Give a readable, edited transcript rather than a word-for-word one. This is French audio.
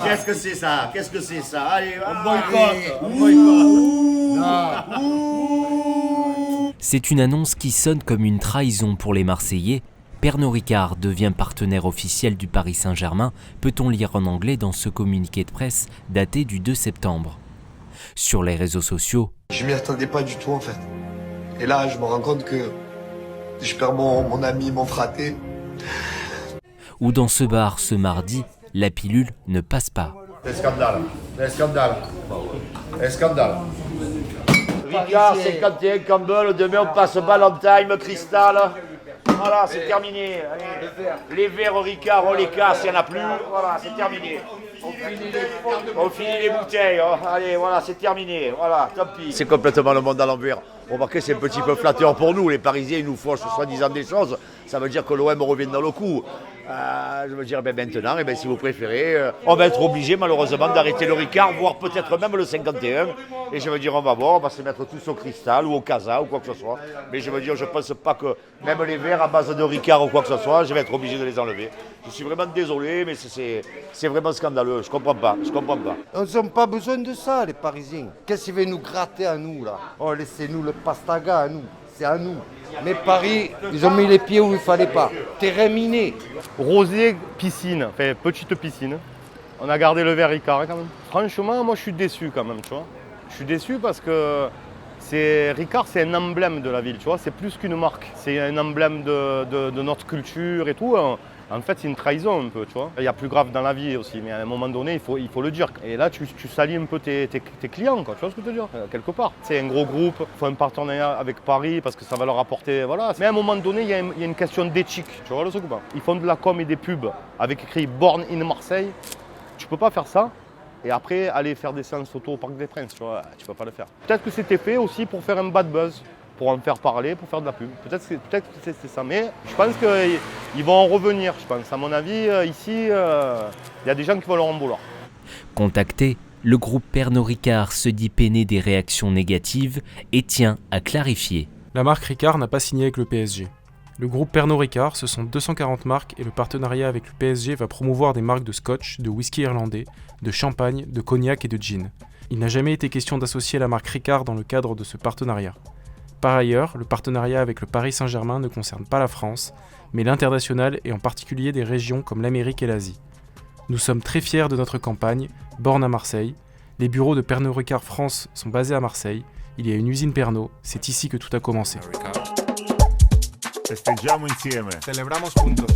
Qu'est-ce que c'est ça? Qu'est-ce que c'est ça? Allez, on boycotte, on boycotte. C'est une annonce qui sonne comme une trahison pour les Marseillais. Pernod Ricard devient partenaire officiel du Paris Saint-Germain, peut-on lire en anglais dans ce communiqué de presse daté du 2 septembre. Sur les réseaux sociaux, je m'y attendais pas du tout en fait. Et là, je me rends compte que je perds mon ami, mon fraté. ou dans ce bar ce mardi, la pilule ne passe pas. C'est scandale, c'est scandale, c'est scandale. Ricard, 51, Campbell, demain on passe Valentine, Cristal. Voilà, c'est terminé. Allez. Les verres Ricard, on les casse, il n'y en a plus. Voilà, c'est terminé. On finit les bouteilles. Hein. Allez, voilà, c'est terminé. Voilà, tant pis. C'est complètement le monde à l'envers. Remarquez, c'est un petit peu flatteur pour nous. Les Parisiens, ils nous font soi-disant des choses. Ça veut dire que l'OM revient dans le coup. Je veux dire, maintenant, si vous préférez, on va être obligé malheureusement d'arrêter le Ricard, voire peut-être même le 51. Et je veux dire, on va voir, on va se mettre tous au Cristal ou au Casa ou quoi que ce soit. Mais je veux dire, je ne pense pas que même les verres à base de Ricard ou quoi que ce soit, je vais être obligé de les enlever. Je suis vraiment désolé, mais c'est vraiment scandaleux. Je comprends pas. Ils n'ont pas besoin de ça, les Parisiens. Qu'est-ce qu'ils veulent nous gratter à nous, là? Oh, laissez-nous le pastaga à nous. C'est à nous. Mais Paris, ils ont mis les pieds où il ne fallait pas. Terrain miné. Rosier, piscine, enfin petite piscine. On a gardé le verre Ricard quand même. Franchement, moi je suis déçu quand même, tu vois. Je suis déçu parce que Ricard, c'est un emblème de la ville, tu vois. C'est plus qu'une marque. C'est un emblème de notre culture et tout. En fait, c'est une trahison un peu, tu vois. Il y a plus grave dans la vie aussi, mais à un moment donné, il faut le dire. Et là, tu salis un peu tes clients, quoi. Tu vois ce que je veux dire? Quelque part. C'est un gros groupe, il faut un partenariat avec Paris parce que ça va leur apporter, voilà. Mais à un moment donné, il y a une question d'éthique, tu vois le truc ou pas? Ils font de la com et des pubs avec écrit Born in Marseille. Tu peux pas faire ça et après aller faire des séances photo au Parc des Princes, tu vois, tu peux pas le faire. Peut-être que c'était fait aussi pour faire un bad buzz, pour en faire parler, pour faire de la pub. Peut-être que c'est ça, mais je pense qu'ils vont en revenir, je pense. À mon avis, ici, il y a des gens qui vont leur en vouloir. Contacté, le groupe Pernod Ricard se dit peiné des réactions négatives et tient à clarifier. La marque Ricard n'a pas signé avec le PSG. Le groupe Pernod Ricard, ce sont 240 marques et le partenariat avec le PSG va promouvoir des marques de scotch, de whisky irlandais, de champagne, de cognac et de gin. Il n'a jamais été question d'associer la marque Ricard dans le cadre de ce partenariat. Par ailleurs, le partenariat avec le Paris Saint-Germain ne concerne pas la France, mais l'international et en particulier des régions comme l'Amérique et l'Asie. Nous sommes très fiers de notre campagne, Born à Marseille. Les bureaux de Pernod Ricard France sont basés à Marseille. Il y a une usine Pernod, c'est ici que tout a commencé. Festeggiamo insieme. Celebramos juntos.